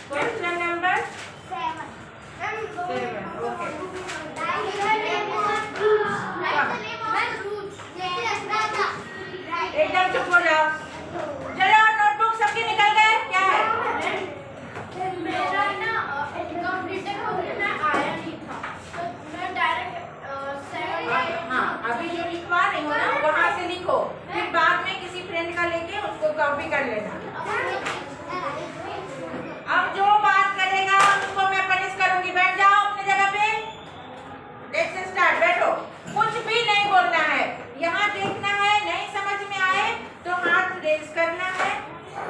Question number 7. एकदम चुप हो जाओ। चलो नोटबुक सबकी निकल गए? क्या है? मेरा ना एग्जाम रिटर्न हो गया, मैं आया नहीं था तो मैं डायरेक्ट 7. हाँ, अभी जो लिखवा रही हो ना वहाँ से लिखो, फिर बाद में किसी फ्रेंड का लेके उसको कॉपी कर लेना। अब जो बात करेगा उसको मैं पनिश करूंगी। बैठ जाओ अपनी जगह पे। Let's start. बैठो। कुछ भी नहीं बोलना है। यहाँ देखना है, नहीं समझ में आए तो हाथ रेज करना है।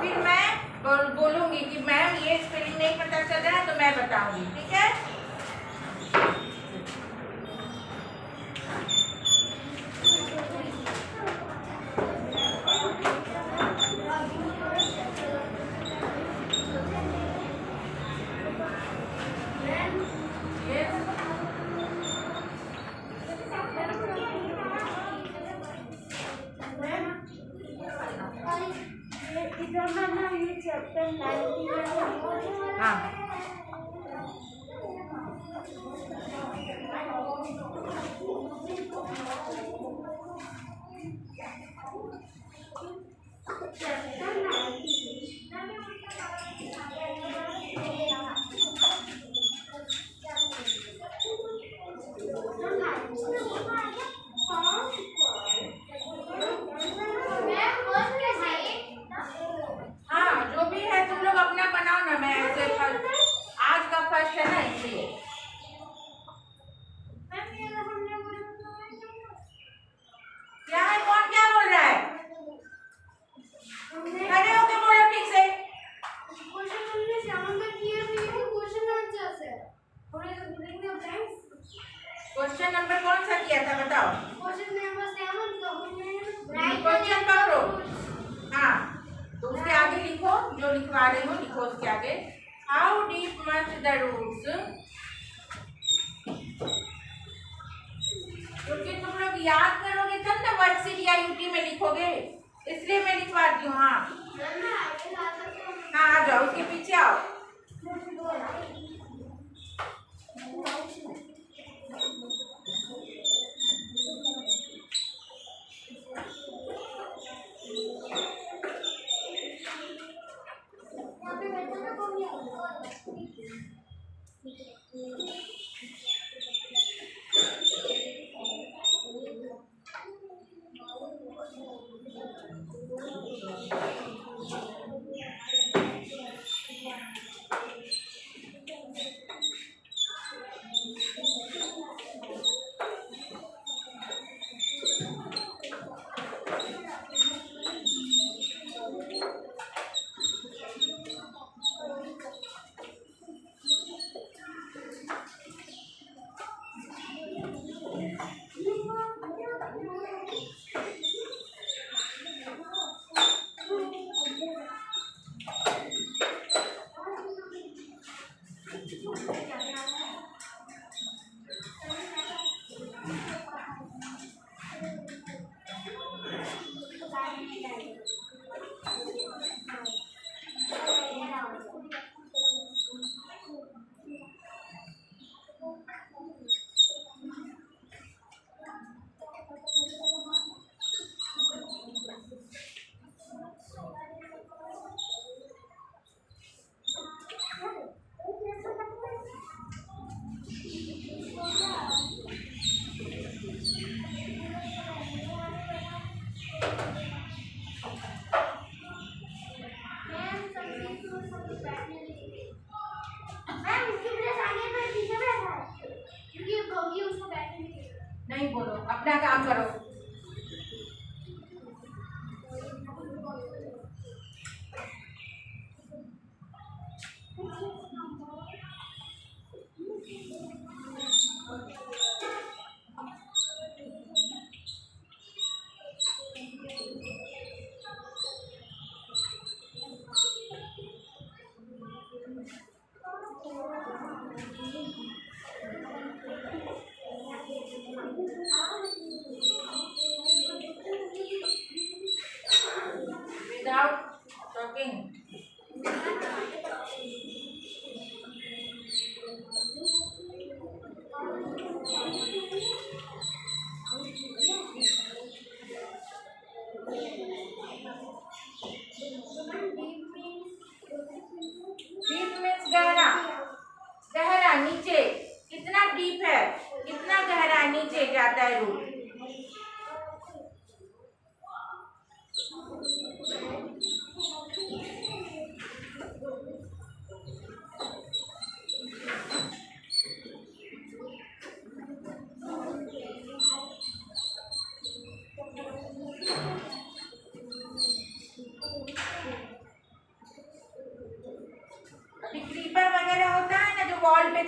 फिर मैं बोलूंगी कि मैम ये स्पेलिंग नहीं पता चल रहा है तो मैं बताऊंगी। ठीक है? चैप्टर 9 हाँ, जो भी है तुम लोग अपना बनाओ ना। मैं ऐसे आज का फर्स्ट है ना इसलिए। क्या है? कौन क्या बोल रहा है? खड़े होके बोलो ठीक से। क्वेश्चन नंबर कौन सा किया था बताओ? क्वेश्चन पकड़ो। हाँ, तो उसके आगे लिखो, जो लिखवा रही हो लिखो उसके आगे। How deep much the roots, क्योंकि तुम लोग याद करोगे तब ना वर्कशीट या यूटी में लिखोगे, इसलिए मैं लिखवाती हूँ। हाँ हाँ, आ जाओ, उसके पीछे आओ।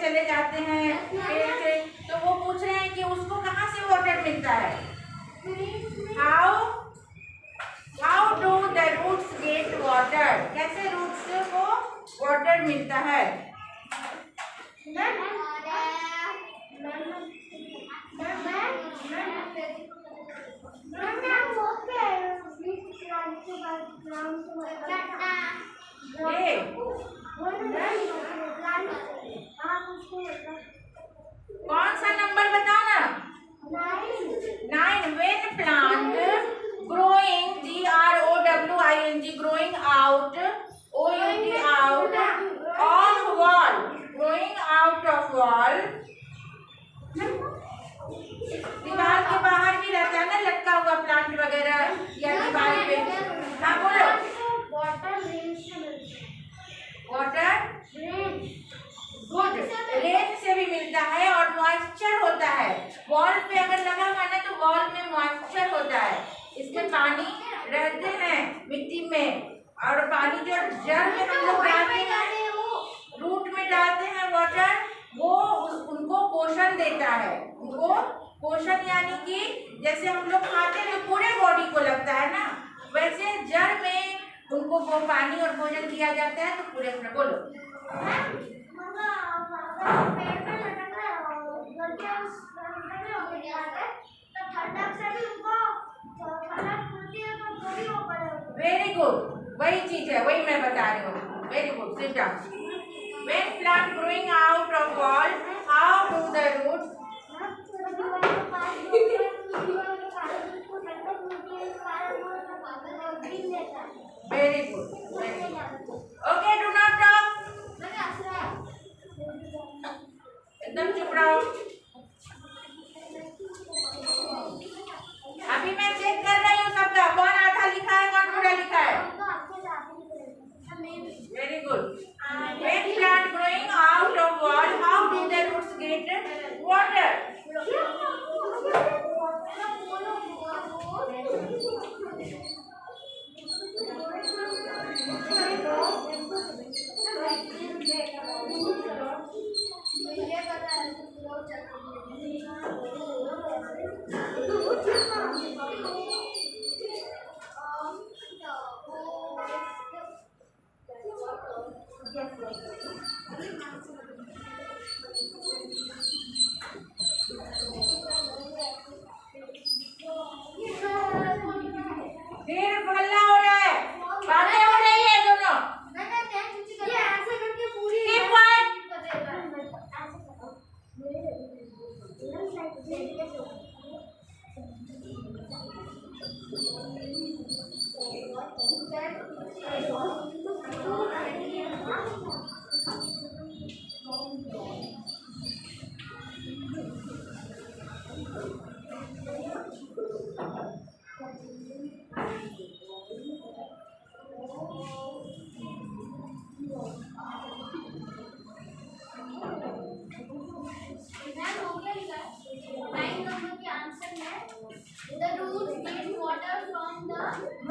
चले जाते हैं पेड़ से, तो वो पूछ रहे हैं कि उसको कहाँ से वाटर मिलता है। How do the roots get water, कैसे रूट्स को वाटर मिलता है। कौन सा नंबर बताओ ना। 9 when plant growing GROWING growing out OUT out of wall, growing out of wall, दीवार के बाहर भी रहता है ना लटका हुआ प्लांट वगैरह या दीवार पे। हाँ बोलो। वाटर गुड, रेन से भी मिलता है और मॉइस्चर होता है। वॉल पे अगर लगा हुआ ना तो वॉल में मॉइस्चर होता है, इसमें पानी रहते हैं मिट्टी में, और पानी जो जड़ में हम लोग डालते हैं, रूट में डालते हैं वाटर, वो उनको पोषण देता है। उनको पोषण यानी कि जैसे हम लोग खाते हैं तो पूरे बॉडी को लगता है ना, वैसे जड़ में उनको वो पानी और भोजन दिया जाता है। तो पूरे में बोलो। वेरी गुड, वही चीज है, वही मैं बता रही हूँ। Very good, sit down. When plant growing out of wall, how do the roots? Very good, very good. Okay, do not talk. एकदम चुप रहो। अभी मैं चेक कर रही हूँ सबका, कौन आधा लिखा है कौन पूरा लिखा है। Very good. When plant growing out of wall, how do the roots get water? फिर हल्ला हो रहा है, बातें हो रही है दोनों। Keep quiet.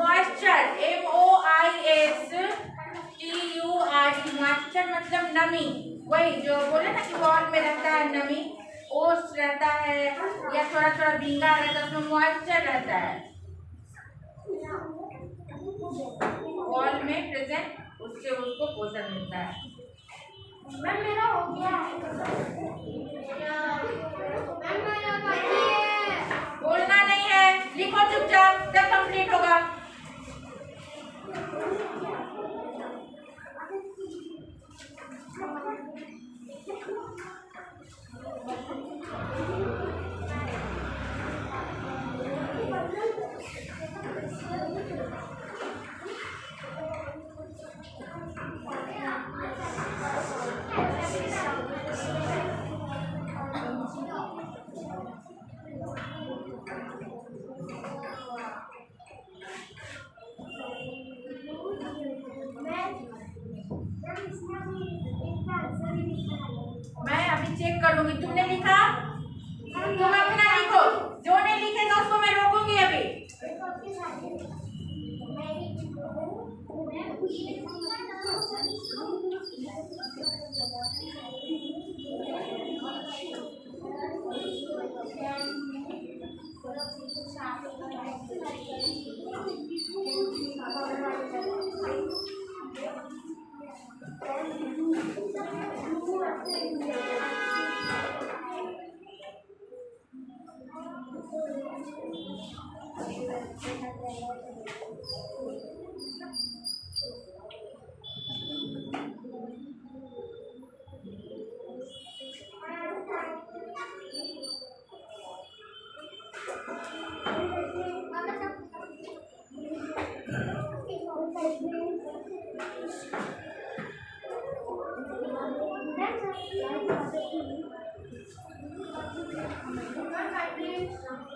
Moisture, MOISTURE, moisture मतलब नमी। वही जो बोले ना कि वॉल में रहता है नमी, ओस रहता है या थोड़ा थोड़ा भींगा रहता है, उसमें मॉइस्चर रहता है वॉल में प्रेजेंट, उससे उसको पोषण मिलता है। मेरा हो गया। बोलना नहीं है, लिखो चुपचाप, जब कंप्लीट होगा। मैं अभी चेक करूंगी, तुमने लिखा? तुम अपना लिखो, जो नहीं लिखेगा उसको मैं रोकूंगी अभी।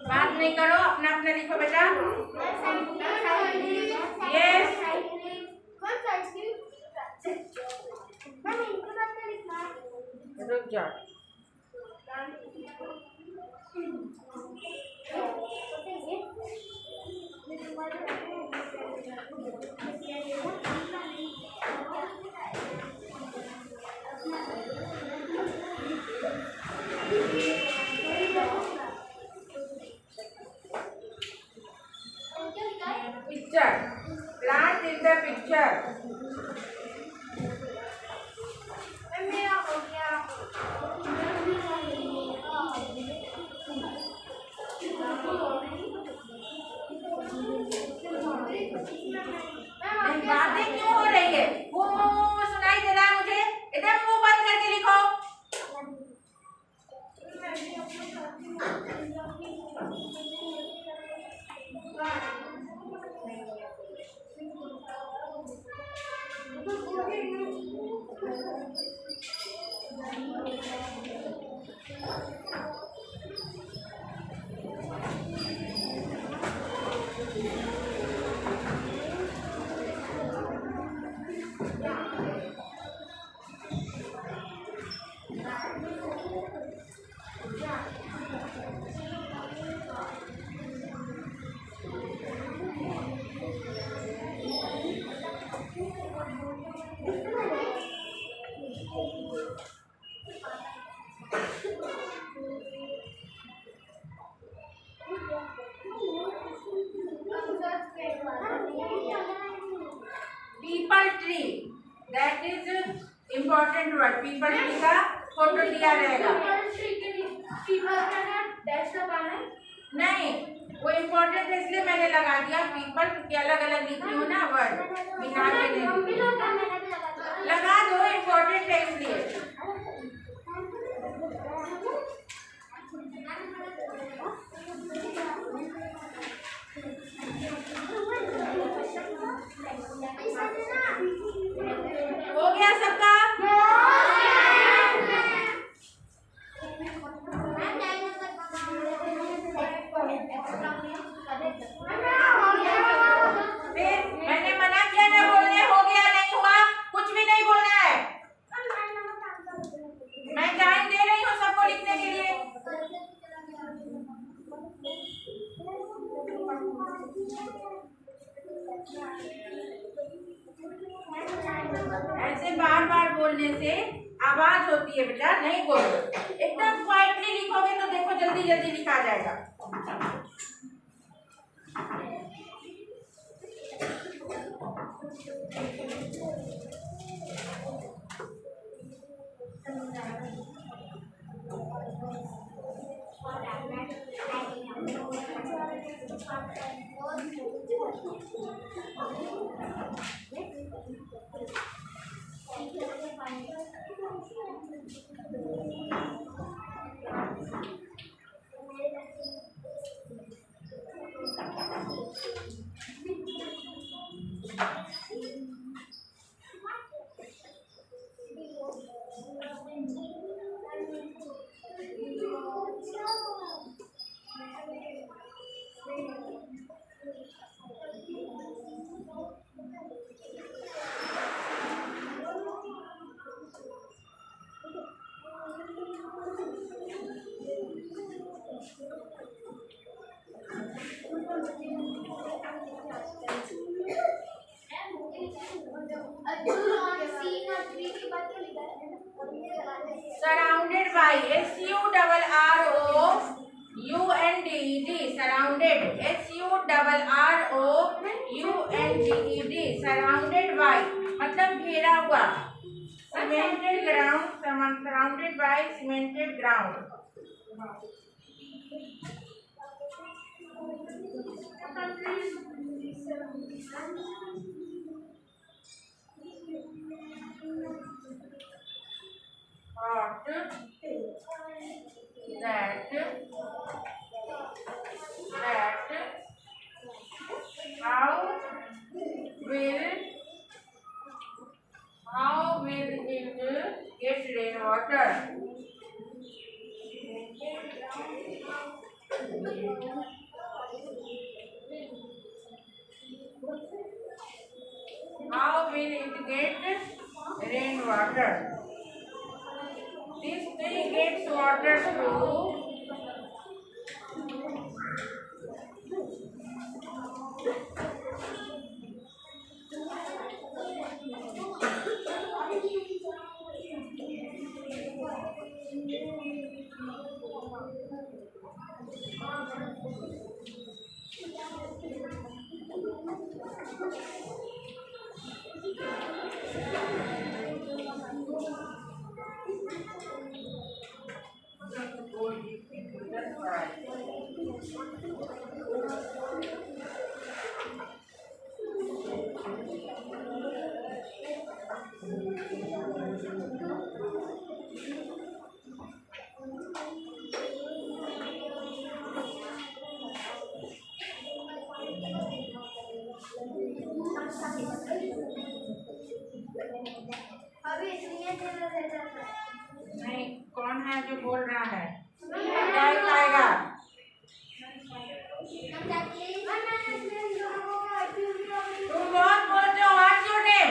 बात नहीं करो, अपना अपना लिखो बेटा। यस, रुक जाओ। Picture, plant in the picture. मेरा हो गया। बातें क्यों हो रही है? वो सुनाई दे रहा है मुझे। एकदम मुंह बंद करके लिखो। People tree, that is important word. People tree का फोटो दिया रहेगा। नहीं, वो इम्पोर्टेंट है इसलिए मैंने लगा दिया पीपल, क्योंकि अलग अलग लिखी हो ना वर्ड, बिना के नहीं लगा दो, इम्पोर्टेंट है इसलिए। हो गया सबका? फिर मैंने मना किया ना बोलने, हो गया नहीं हुआ, कुछ भी नहीं बोलना है। मैं टाइम दे रही हूँ सबको लिखने के लिए। ऐसे बार बार बोलने से आवाज होती है बेटा, नहीं बोलो। एकदम क्वाइटली लिखोगे तो देखो जल्दी जल्दी लिखा जाएगा। Surrounded by, SURROUNDED, surrounded, SURROUNDED, surrounded by मतलब घेरा हुआ। Cemented ground, surrounded by cemented ground। Hot, that, how will it get rainwater? How will it get rainwater? This tree gets water through अभी इसलिए चला रहता है। नहीं, कौन है जो बोल रहा है? क्या खाएगा? तुम बहुत बोलते हो। What's your name?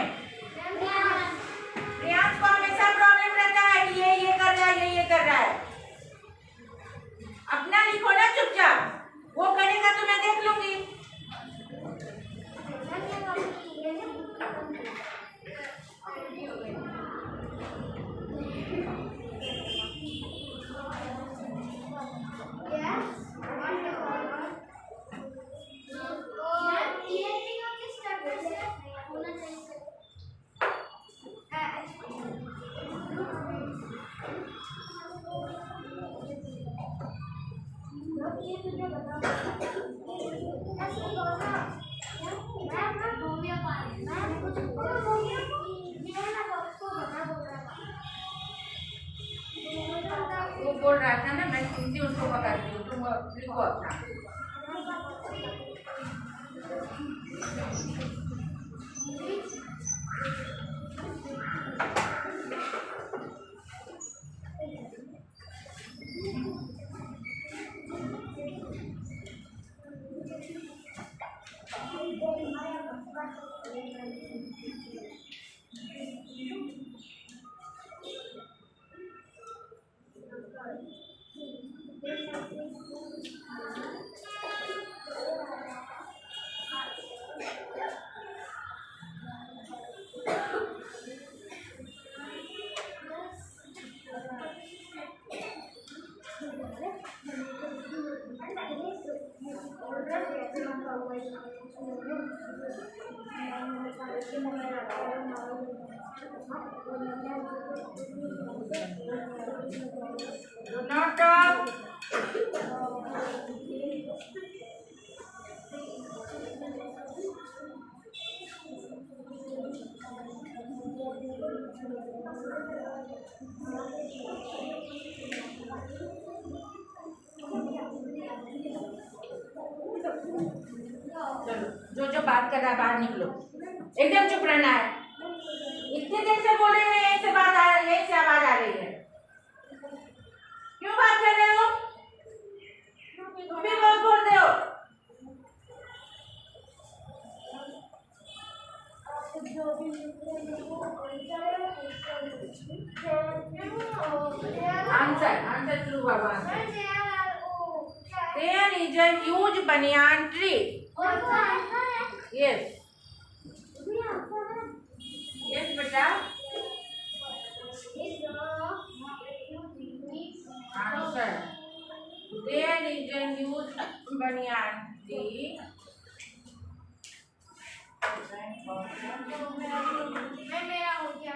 प्रियांश को हमेशा प्रॉब्लम रहता है कि ये कर रहा है, ये कर रहा है। अपना लिखो ना चुपचाप, वो करेगा तो मैं देख लूंगी। वो बोल रहा था ना, मैं हिंदी उसको पकड़ती हूँ, तुम लिखो अपना। Do not talk. चलो, जो बात कर रहा है बाहर निकलो, एकदम चुप रहना है। इतनी देर से बोल रहे हैं, यहीं से बात आ रही है, यहीं से आवाज आ रही है। क्यों बात कर रहे हो? तुम भी बहुत बोल रहे हो। आंसर शुरू बाबा। There is a huge banyan tree. Yes. Yes, बेटा. Answer. There is a huge banyan tree. मेरा हो गया।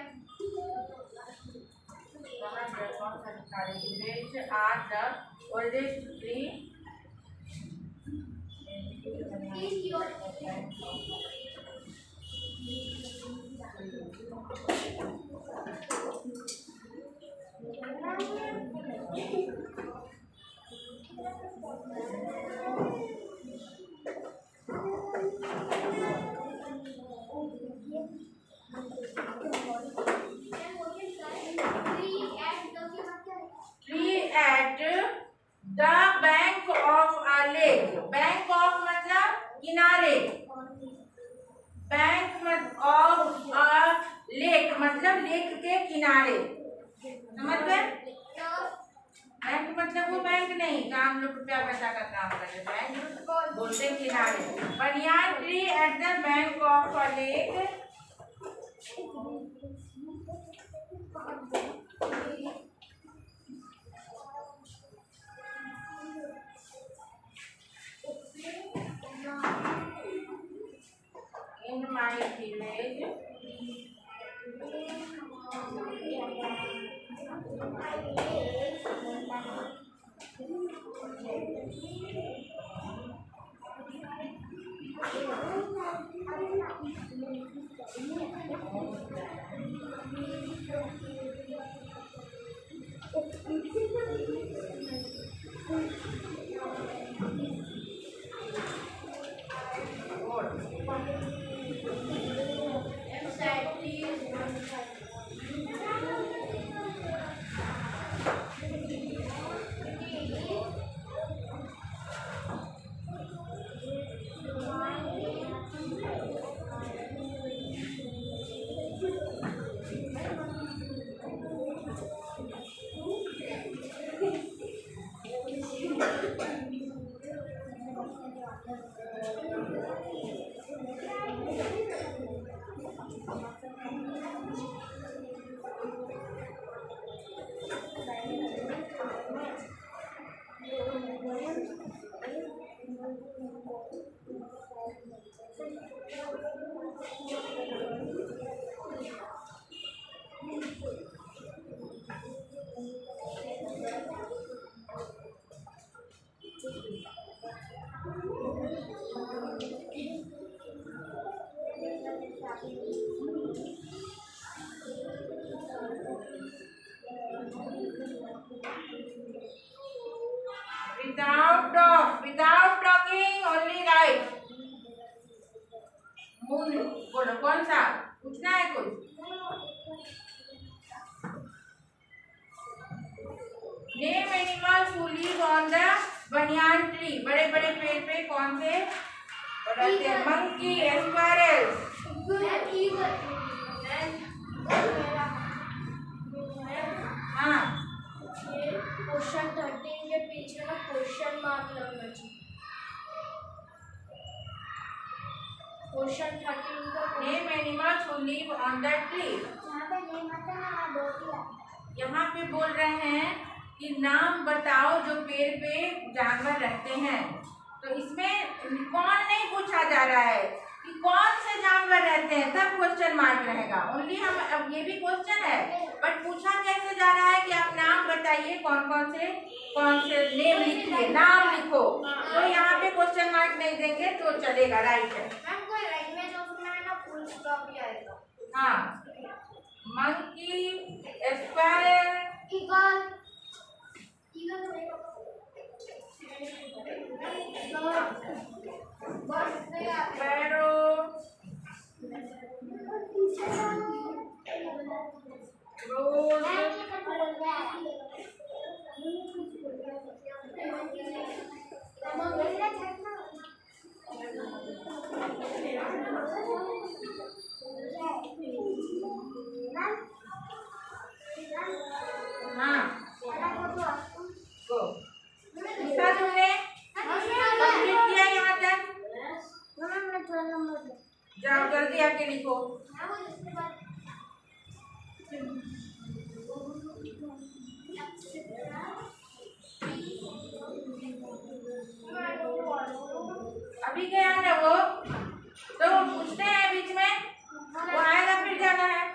Which are the oldest tree? Bank of a lake मतलब लेक के किनारे, समझ गए? बैंक मतलब वो बैंक नहीं जहाँ हम लोग रुपया पैसा का काम करते, बैंक बोलते किनारे। Banyan tree at the bank of a lake, in my village, without talking, only write. Moon बोलो कौन सा पूछना है कुछ? Name animals who live on the banyan tree, बड़े बड़े पेड़ पे कौन से रहते हैं? Monkey, squirrels. हाँ, क्वेश्चन 13 के पीछे ना क्वेश्चन मार्क लगना चाहिए। क्वेश्चन 13 का name animals who live on the tree. यहाँ पे बोल रहे हैं कि नाम बताओ जो पेड़ पे जानवर रहते हैं। तो इसमें कौन नहीं पूछा जा रहा है कि कौन से जानवर रहते हैं, तब क्वेश्चन मार्क रहेगा। ओनली हम अब ये भी क्वेश्चन है बट पूछा कैसे जा रहा है कि आप नाम बताइए, कौन से नेम लिखिए, नाम लिखो। तो यहाँ पे क्वेश्चन मार्क नहीं देंगे तो चलेगा, राइट है। हाँ, मंकी, स्क्वायरल, स्पैरो, रोज, हाँ इसका तुमने कंप्लीट किया यहाँ तक? जाओ जल्दी आके लिखो। अभी गया ना वो, तो पूछते हैं बीच में, वो आएगा फिर जाना है।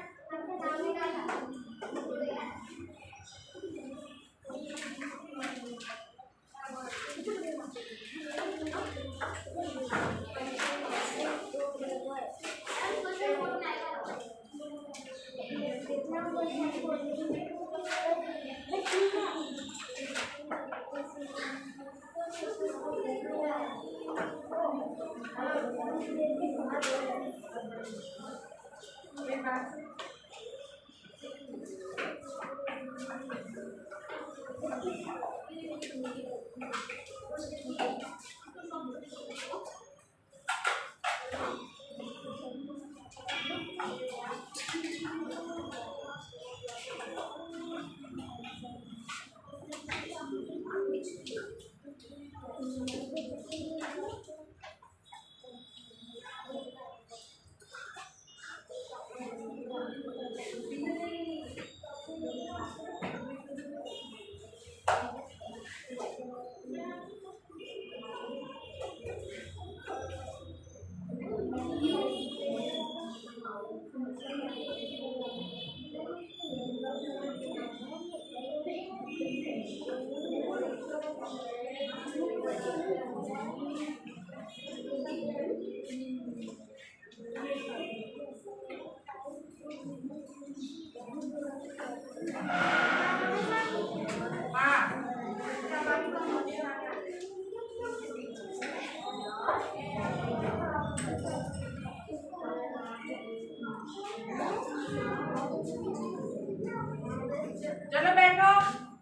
चलो बैठो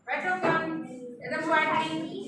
बैठो कौन एकदम क्वाइटली।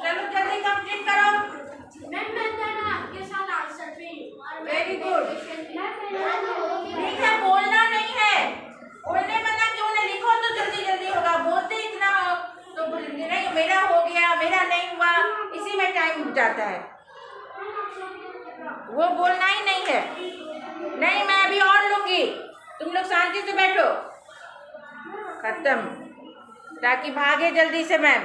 चलो जल्दी कंप्लीट करो। आपके साथ आंसर पे वेरी गुड। ठीक है, बोलना नहीं है, बोलने मना क्यों नहीं, लिखो तो जल्दी जल्दी होगा, बोलते इतना हो तो नहीं मेरा हो गया मेरा नहीं हुआ, इसी में टाइम जाता है, वो बोलना ही नहीं है। नहीं मैं अभी और लूंगी, तुम लोग शांति से बैठो, खत्म, ताकि भागे जल्दी से मैम।